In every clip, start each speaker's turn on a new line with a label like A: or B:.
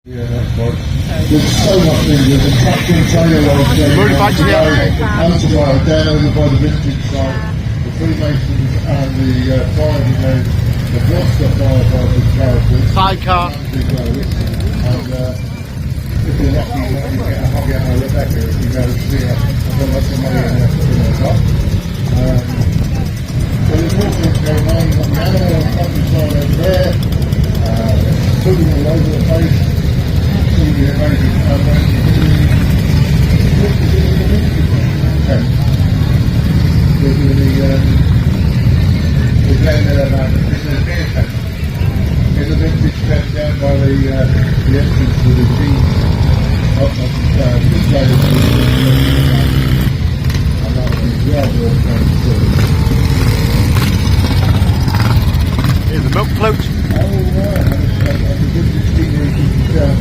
A: Yeah, that's right. There's so much in there. The tractor trailer loads there.
B: Motorbikes here.
A: Motorbike down over by the vintage site. The Freemasons and the fire brigade, the Gloucester firefighters characters.
B: Sidecar.
A: And if you're lucky, you get a hug out of Rebecca if you go see her. I've got lots of money in her top. So there's more things going on. You've got the animal countryside over there. Swimming all over the place. Absolutely amazing. We're going there about this is a beer tent. There's a vintage tent down by the entrance to the beach. This way is and that will be well worth going to.
B: Here's the milk float.
A: Oh, right. That's a vintage steamer you can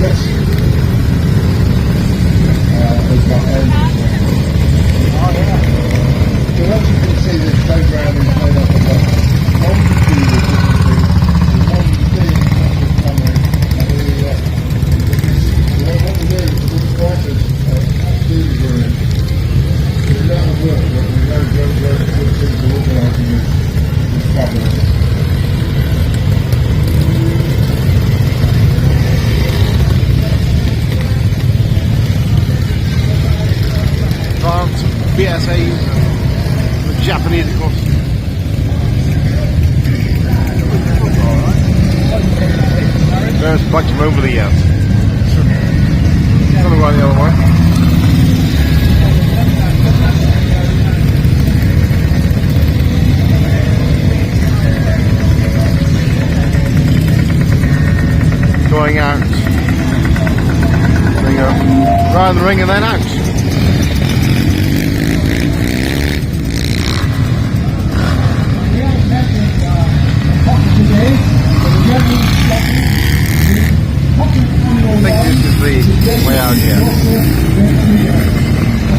A: yes. It's got engines. Oh, yeah. So as you can see, this playground is made up of a multitude of different things. There's one big massive camera, and what we do is put the prices absolutely brilliant. It's a lot of work, but we know very good things for organising this. It's fabulous.
B: BSA, the Japanese, of course. There's bikes from over the years. Don't know why the other way. Going out. There you go. Round the ring and then out. I think this is the way out here.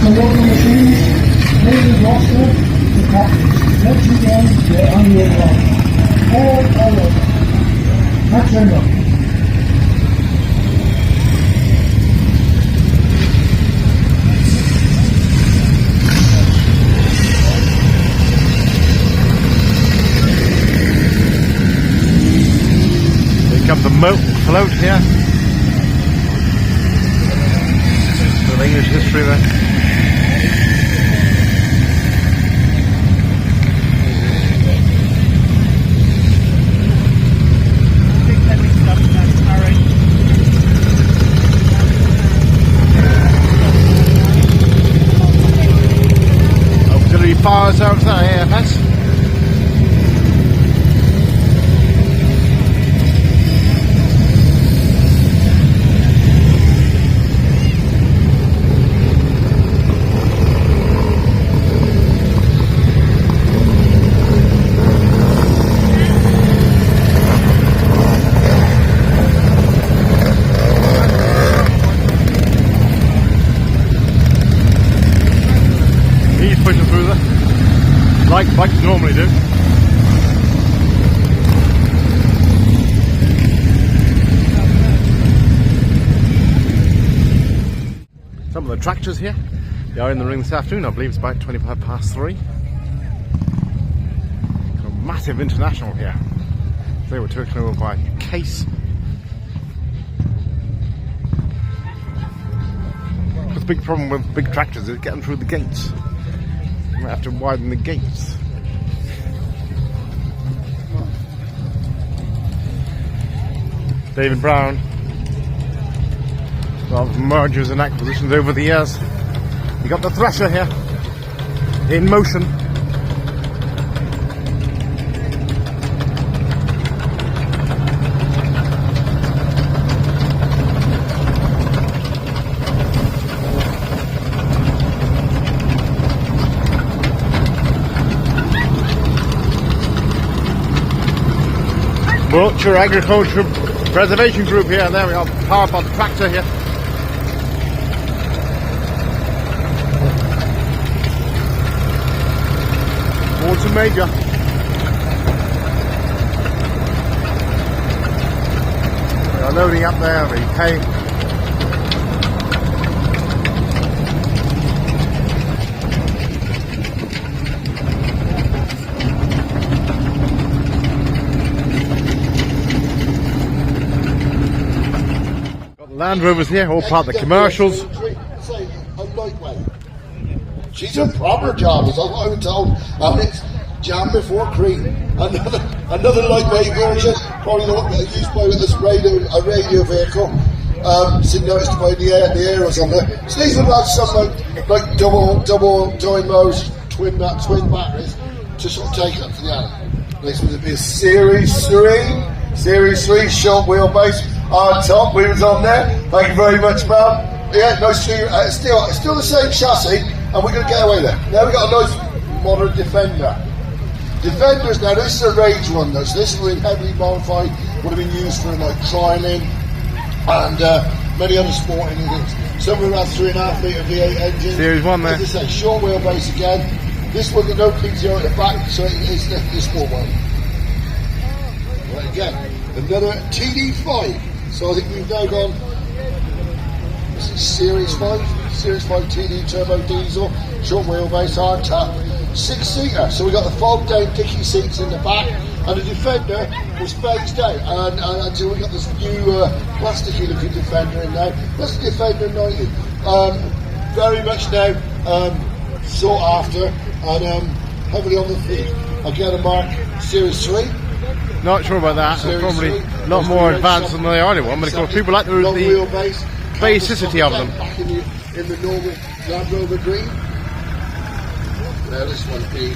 C: The local machines, maybe Gloucester, the cockpits. Once again, they're on your block. All over. Thanks very much.
B: Here comes the moat float here. Some English history there. Auxiliary fire service there, AFS. Pushing through there, like bikes normally do. Some of the tractors here, they are in the ring this afternoon. I believe it's about 3:25. Got a massive international here. They were taken over by Case. The big problem with big tractors is getting through the gates. We have to widen the gates. David Brown. A lot of mergers and acquisitions over the years. You got the thresher here in motion. Wiltshire Agriculture Preservation Group here. There we are, powered by the tractor here. Water Major. loading up there, the hay. Got the Land Rovers here, all part of the commercials.
A: Say, a lightweight. She's a proper job, as I'm told. And it's jam before cream. Another lightweight version, probably not used by this radio vehicle. Sitting noticed by the arrows on there. So these would have some like double dynamos, twin batteries to sort of take it up to the alley. This would be a Series 3 short wheelbase on top. Wheels on there. Thank you very much, ma'am. Yeah, nice. Still the same chassis, and we're going to get away there. Now we've got a nice modern Defender. Defenders now, this is a rage one though, so this has been heavily modified, would have been used for like trialing and many other sporting things. Some of them have 3.5 litre V8 engines.
B: Series 1 there.
A: As I say, short wheelbase again. This one got no PTO at the back, so it's definitely a sport one. Right, again, another TD5. So I think we've now gone, this is Series 5 TD turbo diesel, short wheelbase, hard tap. 6-seater, so we got the fold down dicky seats in the back, and the Defender was phased out until we got this new plasticky looking Defender in now. That's the Defender 90. Very much now sought after and heavily on the feet. Again, a Mark Series 3.
B: Not sure about that. They're probably a lot more advanced than the earlier one, but of course people like the basicity of them.
A: Back in the normal Land Rover green. Now this one be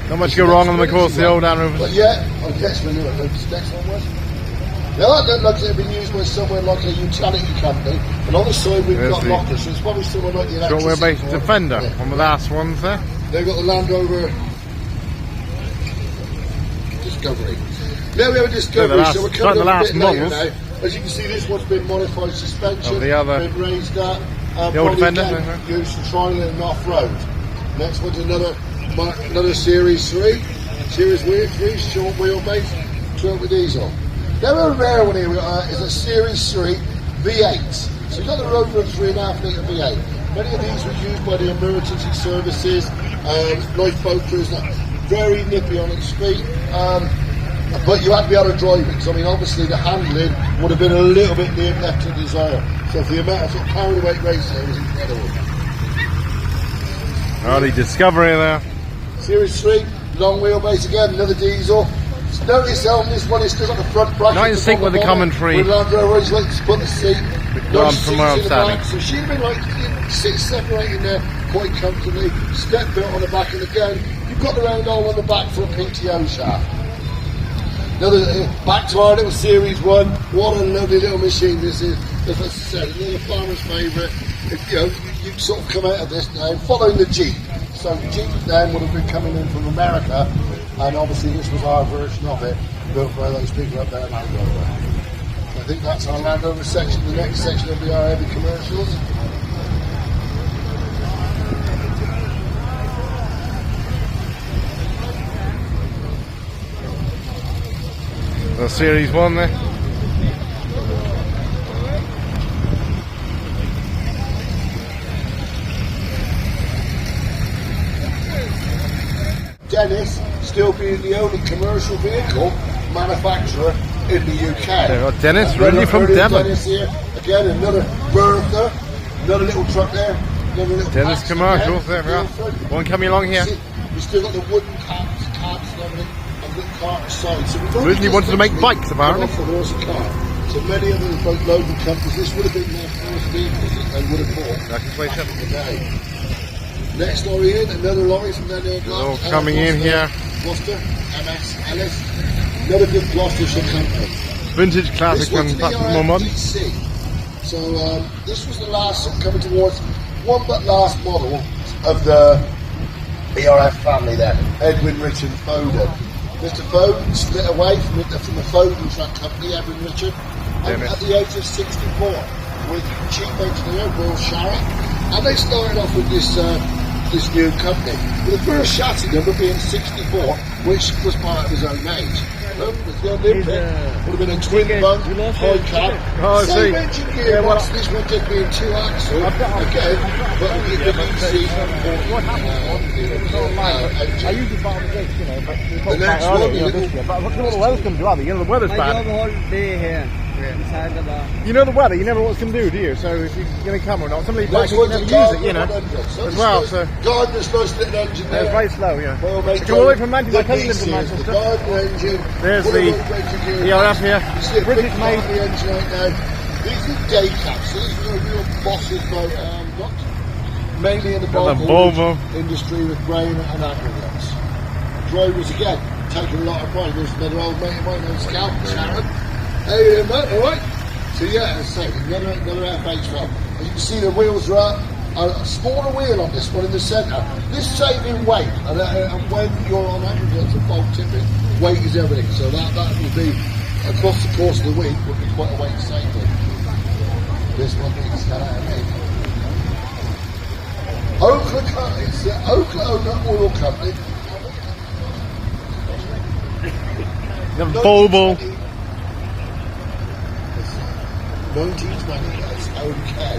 B: Not much go wrong on them, of course, the old Land Rovers.
A: But yeah, I'll guess we knew what the next one was. Now that looked like it had been used by somewhere like a utility company, and on the side we've got lockers, so it's probably someone like the
B: Short
A: electricity.
B: wheelbase Defender, one of the last ones there.
A: They've got the Land Rover Discovery. Now we have a Discovery, so we're coming up a bit later now. As you can see, this one's been modified suspension,
B: of the other,
A: been raised up,
B: the old Defender,
A: used for trialing and off-road. Next one's another Series 3, Series 3 short wheelbase, turbo diesel. Now a rare one here is a Series 3 V8. So you've got the Rover 3.5 litre V8. Many of these were used by the emergency services, lifeboaters, very nippy on its feet. But you had to be able to drive it, because I mean obviously the handling would have been a little bit left to desire. So for the amount of power to weight racing, it was incredible.
B: Early Discovery there.
A: Series 3, long wheelbase again, another diesel. Notice on this one it's still got the front bracket.
B: Not in sync with the commentary.
A: With Land Rover, he's like to put the seat.
B: From where I'm standing.
A: So she'd have been like separating there quite comfortably. Step belt on the back, and again, you've got the round hole on the back for a PTO shaft. Another back to our little Series 1. What a lovely little machine this is. As I said, another farmer's favourite. You sort of come out of this now following the Jeep. So the Jeep then would have been coming in from America, and obviously this was our version of it, built by those people up there at Land Rover. I think that's our Land Rover section. The next section will be our heavy commercials.
B: The Series 1 there.
A: Dennis still being the only commercial vehicle manufacturer in the UK.
B: There we go, Dennis, really from Devon.
A: Dennis here. Again, another Bertha, another little truck there. Another little
B: Dennis commercial, there we go. One coming along here.
A: We've still got the wooden cabs and everything, and the car side. So we've
B: Originally wanted to make bikes, apparently.
A: Off the horse and car. So many other local companies, this would have been their first vehicle that they would have bought.
B: That's the way
A: today. Next lorry in, another lorry from there near
B: all coming in here.
A: Gloucester, MS, Ellis, another good Gloucestershire company.
B: Vintage classic and more modern.
A: So this was the last, coming towards one but last model of the ERF family there, Edwin, Richard, Foden. Mr. Foden split away from the Foden truck company, Edwin Richard, and at the age of 64 with chief engineer Will Sharrock, and they started off with this this new company. But the first chassis number being 64, which was part of his own age. Look, it's the Olympic. Would have been a twin bunk, high cap.
B: Oh, I see.
A: Same engine gearbox, this one just being 2 axle. Okay, but we can see
B: I usually buy on the gates, you know, but
A: the next one,
B: but look at all the weather's going to do, are they? You know, the weather's bad.
D: whole day here inside the bar.
B: You know the weather, you never know what's going to do, do you? So if you're going to come or not, somebody might
A: next
B: never
A: one's
B: use
A: a
B: it, you know,
A: Gardner
B: as well. So
A: Gardner's nice little engine
B: it's
A: there.
B: very slow, yeah.
A: Well, mate,
B: Come all the way from Manchester.
A: the
B: My cousin lives in
A: DC,
B: Manchester.
A: The Gardner engine.
B: There's
A: Full
B: the
A: of engine gearbox.
B: ERF here.
A: You see a
B: British
A: big
B: made.
A: part of the engine right now. These are day caps. So these are real bosses, not mainly in the bulk
B: Volvo
A: industry with grain and aggregates. Drivers again taking a lot of pride. There's another old mate of mine named Scout, Sharon. Hey, mate, all right. So yeah, as I say, another FH1. As you can see, the wheels are up. A smaller wheel on this one in the centre. This saving weight, and when you're on aggregates and bulk tipping, weight is everything. So that will be across the course of the week would be quite a weight saving. This one needs Oakland, it's the Oklahoma Oil Company.
B: The Volvo.
A: 1920, that's okay.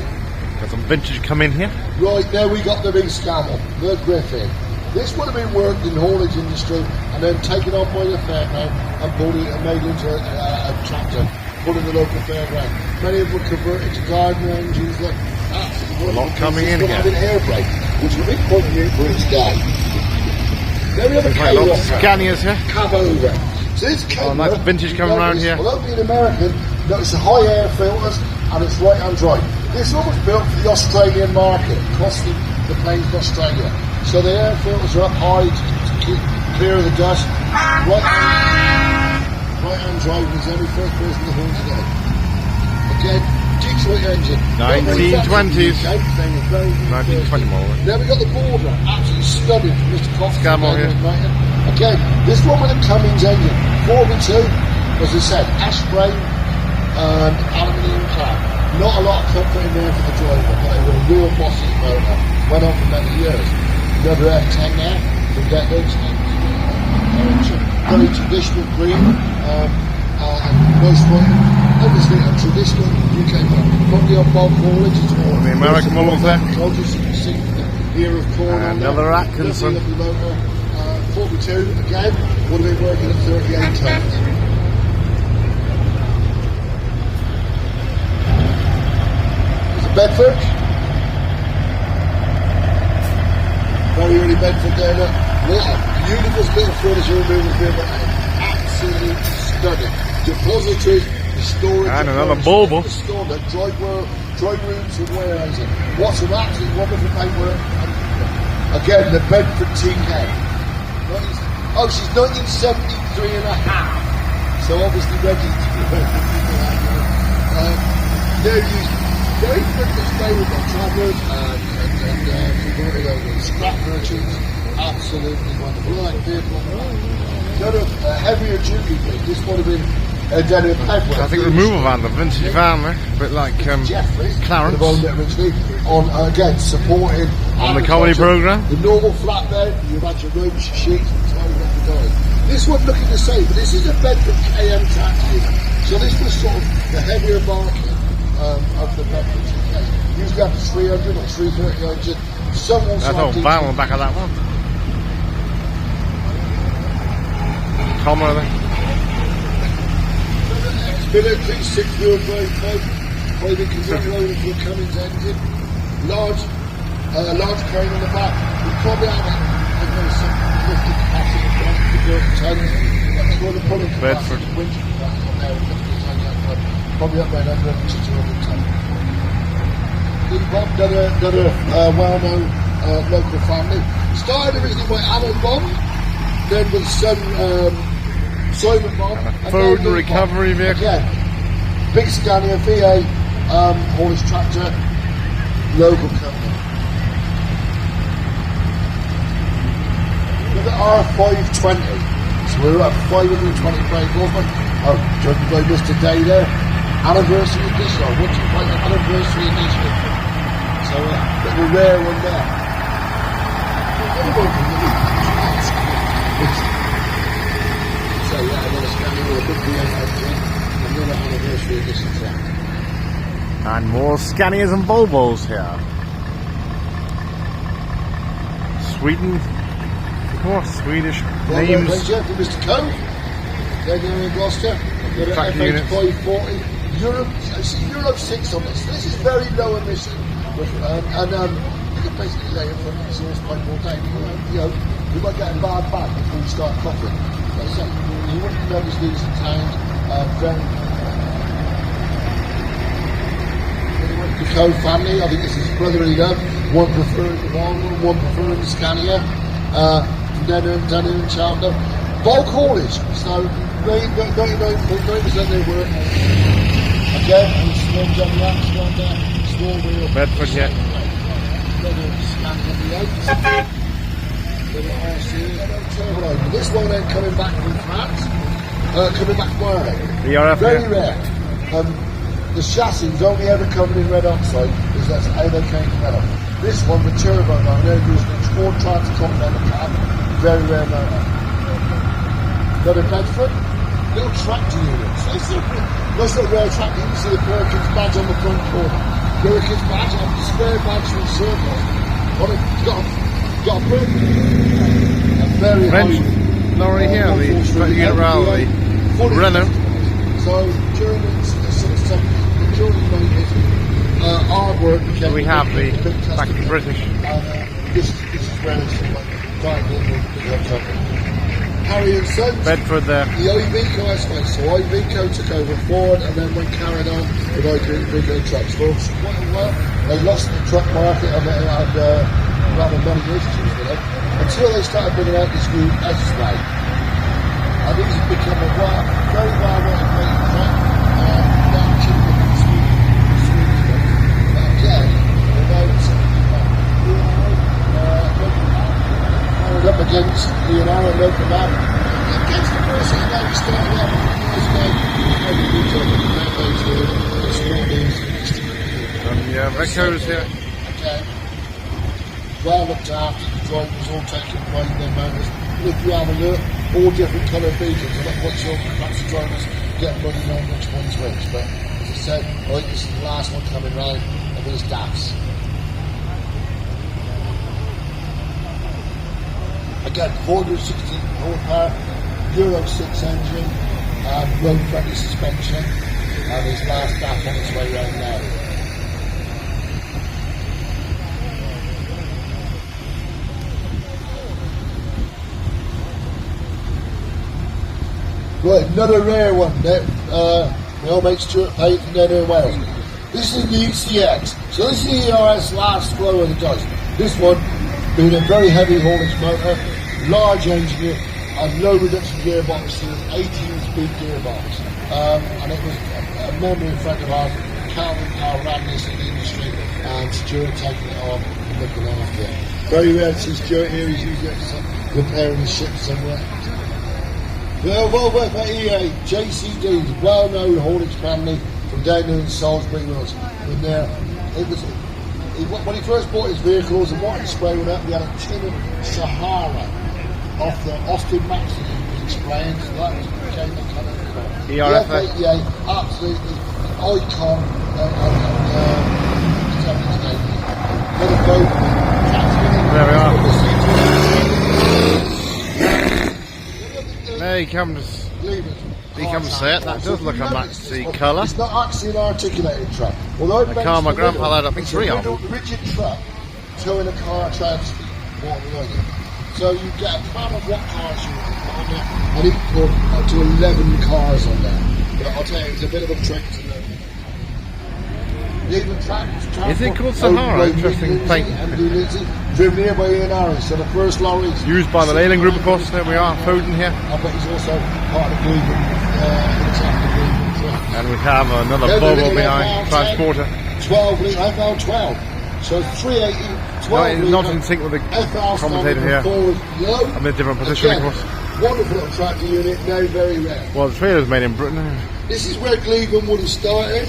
B: Got some vintage come in here.
A: Right, there we got the big scammer, the Griffin. This would have been worked in haulage industry and then taken on by the fairground and pulled it and made into a tractor, put in the local fairground. Many of them were converted to Gardner engines. Like,
B: A lot coming in here.
A: An air brake, which would be quite new for its day. Then we have a
B: Quite a lot of Scanias here.
A: cab over. So this cab
B: nice vintage coming around here.
A: Although being American, notice the high air filters and it's right hand drive. This one was built for the Australian market, costing the planes in Australia. So the air filters are up high to keep clear of the dust. Right hand drive is only first person in the world today. Again, Detroit engine.
B: 1920s.
A: 1920
B: model.
A: Then we got the border, absolutely stunning from Mr. Coffey.
B: Scam on here.
A: Again, this one with a Cummins engine, 4x2, as I said, ash frame and aluminium clad. Not a lot of comfort in there for the driver, but they were a real bossy motor. Went on for many years. Another F10 there from Decades. Very traditional green, and most point, obviously a traditional UK one. Probably on bulk haulage, it's more.
B: The American models there.
A: Soldiers, you can see the ear of corn on there.
B: Another Atkinson.
A: Lovely motor. 42 again, would have been working at 38 tons. Bedford. Very early Bedford there. Look. Beautiful little furniture removals here, but absolutely stunning. Depositories, the storage.
B: And another Volvo.
A: The store, the dry rooms and warehousing. What's some absolutely wonderful paintwork. Again, the Bedford TK. Oh, she's 1973 and a half. So obviously ready to be they're used very quickly stay with their travellers and converted over to scrap merchants. Absolutely wonderful. Like vehicle. Another heavier duty thing. This would have been done in Pedway.
B: I think removal van, the vintage van there, a bit like Clarence.
A: On again supporting
B: on the comedy programme.
A: The normal flatbed, you've had your ropes, your sheets, and tied up the guys. This one looking the same, but this is a Bedford KM taxi. So this was sort of the heavier market of the Bedford TK. Usually up to 300 or 330 engine. Someone's
B: That's all van on the back of that one. Comma there.
A: Military 6-wheel drive type, maybe converted over to a Cummins engine. Large crane on the back. We probably have some lifting capacity to go to 10. That's where the pulling capacity. Winch capacity on there. Probably up around 100 to 200 ton. Another well-known local family. Started originally by Alan Bond, then with son Simon Bond.
B: Food recovery vehicle.
A: Again, big Scania V8 haulage tractor, local company. Look at R520. So we're at 520 brake movement. Oh, judged by Mr. Day there. Anniversary edition. Or what do you call it? Anniversary edition. So little rare one there. So yeah, I'm going to scan with a big V8 another anniversary edition track.
B: And more Scanias and Volvos here. Sweden, of course, Swedish
A: Well,
B: names.
A: pleasure for Mr. Cove. They're down in Gloucester. They're
B: Track
A: at
B: units.
A: FH540. Europe 6 on this. This is very low emission. You can basically lay it from the exhaust pipe all day. You know, you might get a bad back before you start coughing. Like I say, you wouldn't notice these in town. Very the Cove family, I think this is brotherly love. One preferring the Volvo, one preferring the Scania. From down here in Cheltenham. Bulk haulage, so 99.9% they work. Again, and small jump racks on there, small wheel.
B: Bedford here.
A: This one then coming back from France, coming back where?
B: BRF
A: Very
B: here.
A: rare. The chassis only ever covered in red oxide, because that's how they came to metal. This one, the turbo line, they're using a four transcontinental cab, very rare motor. Got a Bedford, little tractor units. Nice little rare tractor. You can see the Perkins badge on the front corner. Perkins badge, and the square badge from the circle. Got a brick. A very
B: French
A: high
B: lorry here, the tractor unit rally, Renault.
A: So during during the hard work became
B: We have the
A: big
B: factory British.
A: This is where it's dying in the trouble. Harry and Sons,
B: Bedford there.
A: the Iveco estate. So Iveco took over Ford and then went carried on with Iveco trucks. Well, they lost the truck market and they had rather many issues with it until they started bringing out this new S-Way. And these have become a very well-rated truck. Up against Leonardo and local man. Against the person who like started up this
B: Yeah, Vecos here.
A: Okay. Well looked after, the drivers all taken by their motors. If you have a look, all different colour beacons. I'm not quite sure perhaps the drivers get money on which one's which, but as I said, I think this is the last one coming round of these DAFs. Again, 416 horsepower, Euro 6 engine, road friendly suspension, and his last DAF on its way round now. Right, another rare one. My old mate Stuart Pate from down here in Wales. This is the ECX. So this is the ERS last flow of the dice. This one being a very heavy haulage motor, large engine, and low reduction gearbox, 18-speed gearbox. And it was a memory friend of ours, Calvin Powell ran this in the industry, and Stuart taking it on and looking after it. Very rare to see Stuart here, he's usually repairing his ship somewhere. Well, EA, JCD, well-known haulage family from down there in Salisbury Wells. When he first bought his vehicles and wanted to spray one up, we had a tin of Sahara off the Austin Maxim explained, so that became the kind of
B: ERFA.
A: Absolutely icon.
B: There we are. There he comes. He comes set. That does look a maxi colour.
A: It's not actually an articulated truck. Although
B: The car my grandpa had, I think, 3 of them.
A: It's a rigid truck towing a car transit. So you get a plan of what cars you want on there, and he put up to 11 cars on there. But I'll tell you, it's a bit of a trick to them.
B: Is it called Sahara? Interesting paint.
A: Driven here by Ian Harris, so the first lorry.
B: Used by the Leyland Group, of course. There we are, Foden here.
A: I bet he's also part of the Cleveland.
B: And we have another Volvo behind, transporter.
A: 12 litre, I found 12. So 380, 12
B: Not in sync with the commentator here. I'm in a different position, of course.
A: Wonderful little tractor unit, now very rare.
B: Well, the trailer's made in Britain.
A: This is where Cleveland would have started.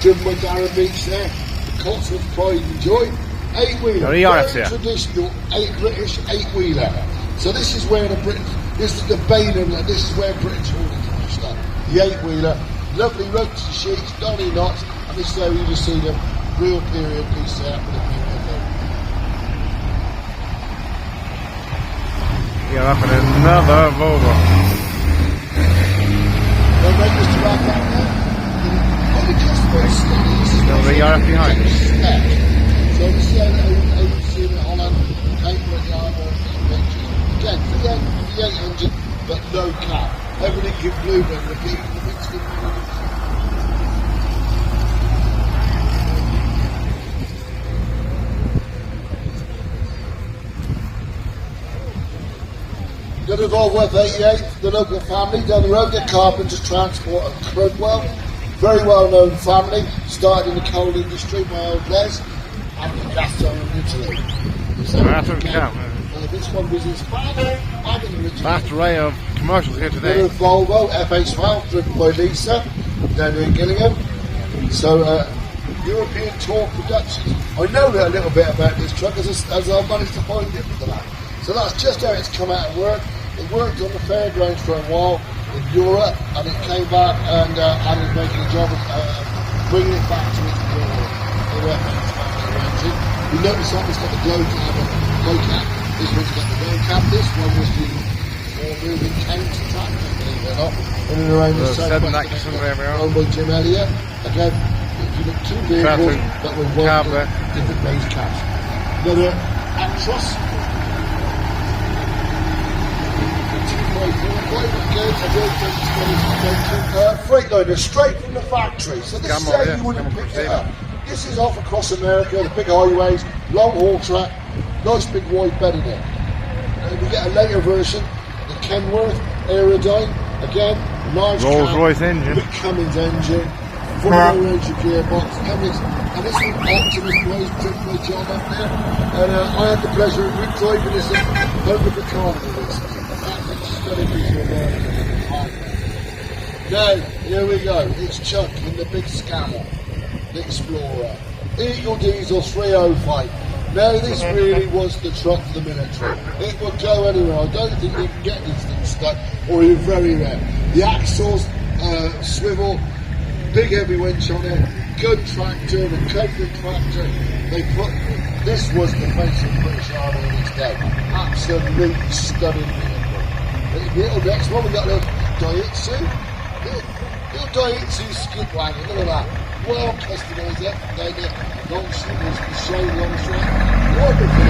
A: Driven by Darren Beach there. The Cotswold Pride and Joy. 8-wheeler.
B: No, ERFs
A: Very
B: here.
A: traditional British 8-wheeler. So this is where the Brits, this is the Bainham, and this is where Britain's holding Gloucester. The 8-wheeler, lovely ropes and sheets, 90 knots, and this is where you just see the real period piece there for the people there.
B: You're up in another Volvo.
A: Don't make this to wrap up now. Only just very steady. This is
B: No, the ERF behind.
A: spec. So this is how you see it in Holland, paper at the armour, again, V8 engine, but no cap. Everything in blue, but repeating the mixed in Good Volvo F88, the local family down the road, the Carpenters Transport at Crudwell. Very well known family, started in the coal industry, my old Les, and the Gloucester in Italy. So,
B: That's what count.
A: this one was inspired by the original.
B: Vast array of commercials here
A: Good
B: today.
A: Volvo F812, driven by Lisa, down here in Gillingham. So, European Tour Productions. I know a little bit about this truck as I managed to find it for the lad. So that's just how it's come out of work. It worked on the fairgrounds for a while in Europe, and it came back and was making a job of bringing it back to its the engine. You notice that it's got the glow cap. This one's got the glow cap. This one was the moving counter tractor, believe it or not. In and around the southwest owned by Jim Elliott. Again, if you look two vehicles that were one different base caps. Another Actros. Freightliner straight from the factory. So this is how you would have picked it up. This is off across America, the big highways, long haul track, nice big wide bed in it. And we get a later version, the Kenworth Aerodyne, again, large
B: Rolls-Royce engine.
A: big Cummins engine, full engine gearbox, Cummins, and this is Optimus Prize driven by John up there. And I had the pleasure of driving this over the carnival recently. Now, here we go. It's Chuck in the big Scammer, the Explorer. Eagle Diesel 305. Now, this really was the truck for the military. It would go anywhere. I don't think you can get these things stuck, or you're very rare. The axles, swivel, big heavy winch on it, good tractor, the Copeland tractor. This was the face of the British Army in its day. Absolutely stunning vehicle. Little next one, we got a little Daihatsu skid wagon, look at that. Well customised it, they did long shoulders, the shade long straight. Wonderful.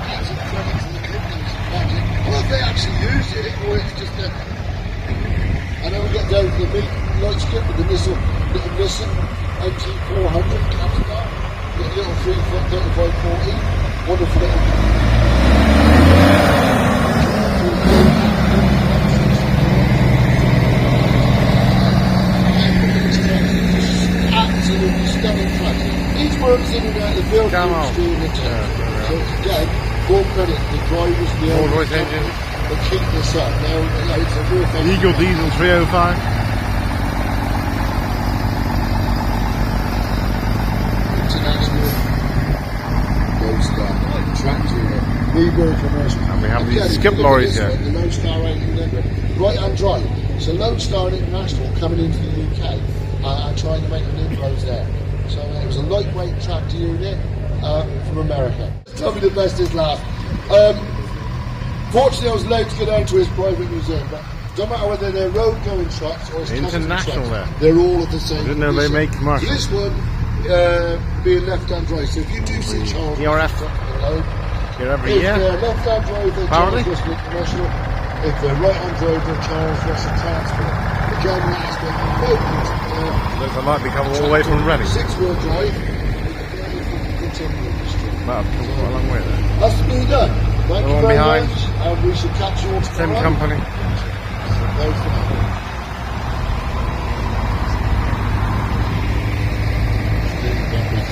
A: That's a credit to the companies. I don't know if they actually used it or it's just a. And then we get down to the big light skip with the little Nissan NT400 captain car. Little 3-foot 3540. Wonderful little. Absolutely stunning truck. Each works in and out the building industry in the town. So again, full credit to the drivers, the
B: Rolls-Royce engine.
A: that keep this up. Now, it's a real thing.
B: Eagle Diesel 305.
A: International Lodestar tractor. Weber commercial.
B: And we have these
A: Again,
B: skip
A: if you look at
B: lorries
A: this
B: here.
A: one, the Lodestar 1800, right hand drive. So Lodestar International coming into the UK and trying to make an inroads there. So it was a lightweight tractor unit from America. Tell me the best is last. Fortunately, I was allowed to go down to his private museum, but don't matter whether they're road going trucks or his
B: International
A: trucks,
B: there.
A: they're all of the same.
B: Didn't know they
A: condition.
B: make commercials.
A: This one being left-hand drive. So if you do see Charles,
B: ERF. Here every
A: if
B: year.
A: they're left-hand drive, they're
B: Apparently.
A: Charles Russell International. If they're right-hand drive, they're Charles Russell Transport. Again, that's the
B: There's a light be coming all the way from Reading.
A: six-wheel drive. Continue industry.
B: Wow, come quite a long way there.
A: That's me done. Thank
B: The
A: you
B: one
A: very
B: behind.
A: much, and we should catch you all tomorrow.
B: Same company.
A: Thanks for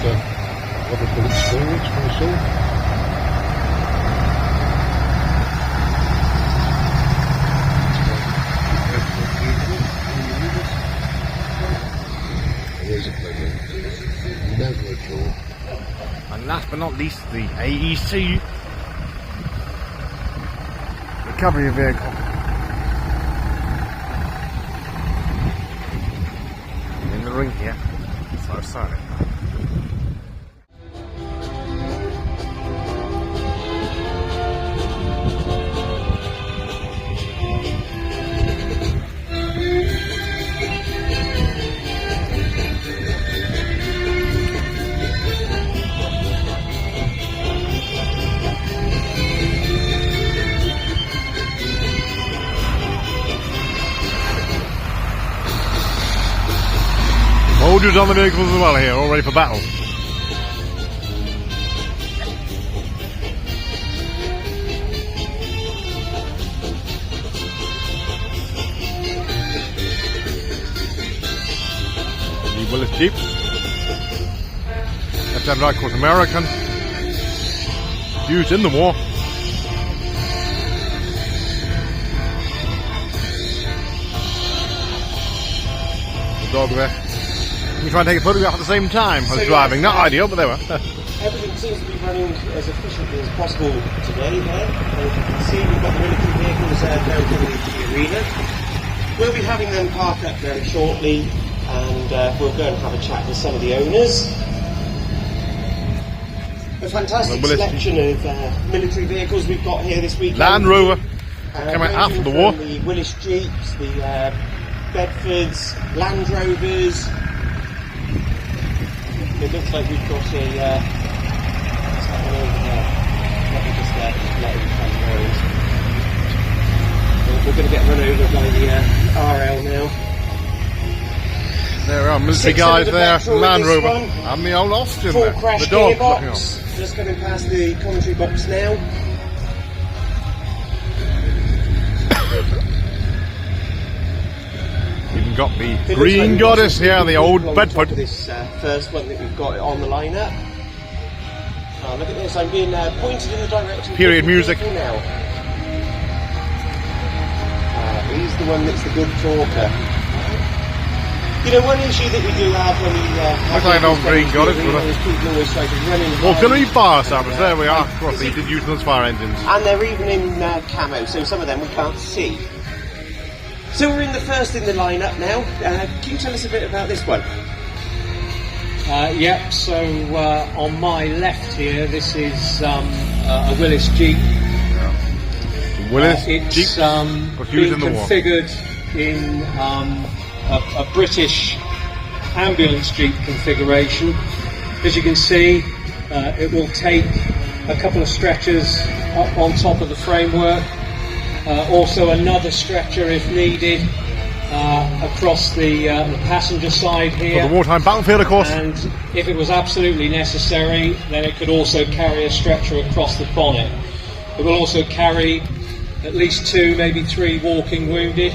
A: that. Wonderful experience for us all. It is a pleasure. Never at all.
B: not least the AEC recovery vehicle. In the ring here, South Cerney. Soldiers on the vehicles as well here, all ready for battle. The Willis Jeep. Left-hand right, of course, American. Used in the war. The dog there. You try and take a photograph at the same time as driving. Not ideal, but they were.
E: Everything seems to be running as efficiently as possible today there. As you can see, we've got the military vehicles now coming into the arena. We'll be having them park up very shortly, and we'll go and have a chat with some of the owners. A fantastic selection of military vehicles we've got here this weekend.
B: Land Rover, coming after the war.
E: The Willis Jeeps, the Bedfords, Land Rovers. It looks like we've got a, what's happening over there? Let me just let it come round. We're going to get run over by the RL now.
B: There are military guys there, Land Rover, and the old Austin
E: Full
B: there,
E: crash
B: the dog
E: gearbox,
B: looking on.
E: just coming past the commentary box now.
B: Even got the Green Goddess here, the old Bedford.
E: This first one that we've got on the lineup. Oh, look at this! I'm being pointed in the direction.
B: Period music.
E: Now. He's the one that's the good talker. You know, one issue that we do have when we
B: looks like an old Green Goddess,
E: is people always try to run in.
B: Auxiliary fire service, there we are. Of course, they did use those fire engines.
E: And they're even in camo, so some of them we can't see. So we're in the first in the lineup now. Can you tell us a bit about this one?
F: Yep, so on my left here, this is a Willis Jeep.
B: Willis
F: it's
B: Jeep was used in the war.
F: Configured in a British ambulance Jeep configuration. As you can see, it will take a couple of stretchers up on top of the framework. Also another stretcher if needed across the passenger side here.
B: For the wartime battlefield, of course.
F: And if it was absolutely necessary, then it could also carry a stretcher across the bonnet. It will also carry at least 2, maybe 3 walking wounded.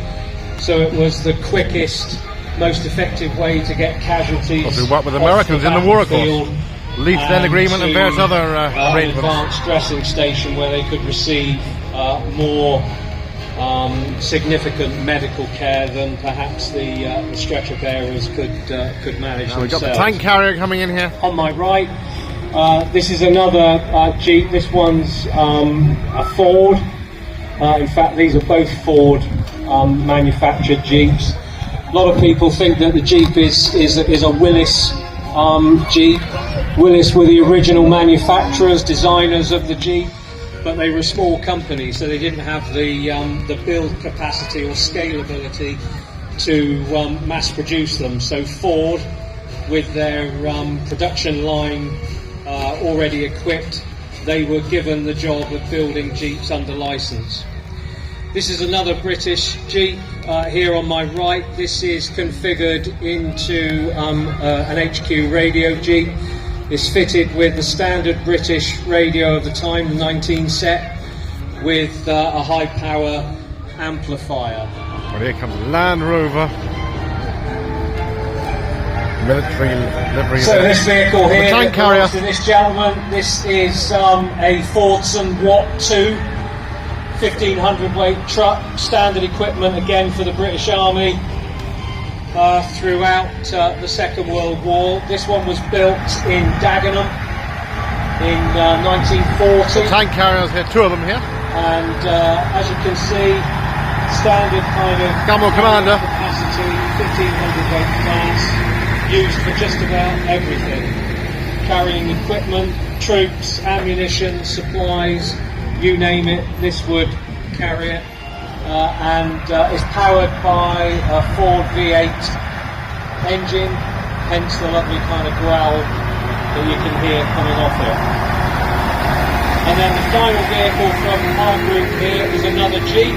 F: So it was the quickest, most effective way to get casualties.
B: Well, we worked with Americans in the war, of course. Leeds then agreement and various other arrangements.
F: An advanced dressing station where they could receive more significant medical care than perhaps the stretcher bearers could manage
B: Now we've got
F: themselves.
B: the tank carrier coming in here.
F: On my right, this is another Jeep. This one's a Ford. In fact, these are both Ford manufactured Jeeps. A lot of people think that the Jeep is a Willis Jeep. Willis were the original manufacturers, designers of the Jeep, but they were a small company, so they didn't have the build capacity or scalability to mass produce them. So Ford, with their production line already equipped, they were given the job of building Jeeps under license. This is another British Jeep here on my right. This is configured into an HQ radio Jeep. It's fitted with the standard British radio of the time, the 19 set, with a high power amplifier.
B: Well, here comes Land Rover. Military livery.
F: So this vehicle here,
B: the tank
F: that
B: carrier.
F: belongs to this gentleman, this is a Fordson Watt 2 1500 weight truck, standard equipment again for the British Army throughout the Second World War. This one was built in Dagenham in 1940.
B: Tank carriers here, 2 of them here.
F: And as you can see, standard kind of
B: Come on, Commander.
F: capacity, 1500 weight class, used for just about everything. Carrying equipment, troops, ammunition, supplies, you name it, this would carry it. And is powered by a Ford V8 engine, hence the lovely kind of growl that you can hear coming off it. And then the final vehicle from our group here is another Jeep.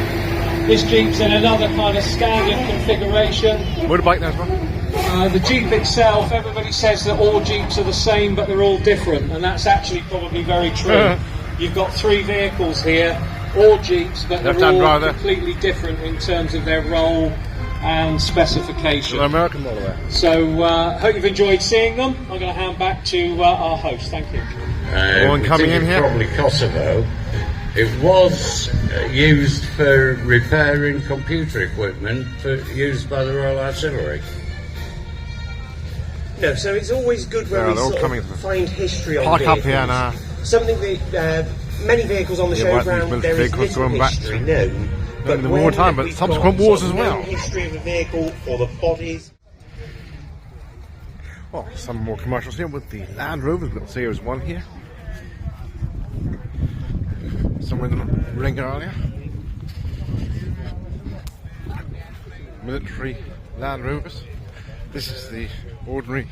F: This Jeep's in another kind of standard configuration.
B: Motorbike there as well.
F: The Jeep itself, everybody says that all Jeeps are the same, but they're all different, and that's actually probably very true. You've got 3 vehicles here, all Jeeps, but they're
B: Left-hand
F: all
B: driver.
F: completely different in terms of their role and specification.
B: An American model there.
F: So, hope you've enjoyed seeing them. I'm going to hand back to our host. Thank you.
B: One coming in here.
G: Probably Kosovo. It was used for repairing computer equipment used by the Royal Artillery.
E: No, so it's always good when
B: Yeah,
E: we
B: they're all
E: sort
B: coming
E: of
B: to
E: find history on
B: park
E: vehicles.
B: up here now.
E: Something that many vehicles on the
B: Yeah, right, these
E: showground, there is
B: vehicles
E: little
B: going back
E: history
B: to-
E: known.
B: in the
E: when
B: wartime, but
E: we've
B: subsequent
E: got
B: wars
E: sort of
B: as well.
E: known history of the vehicle or the bodies.
B: Well, some more commercials here with the Land Rovers. We've got Series 1 here. Somewhere in the ring earlier. Military Land Rovers. This is the ordinary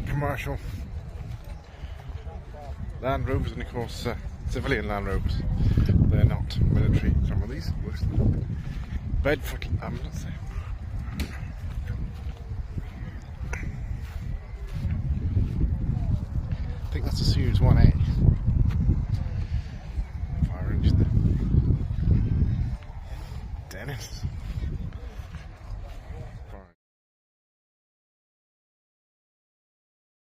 B: commercial Land Rovers, and of course civilian Land Rovers. They're not military. Some of these. Bedford ambulance. I think that's a Series 1A. Fire engine there. Dennis.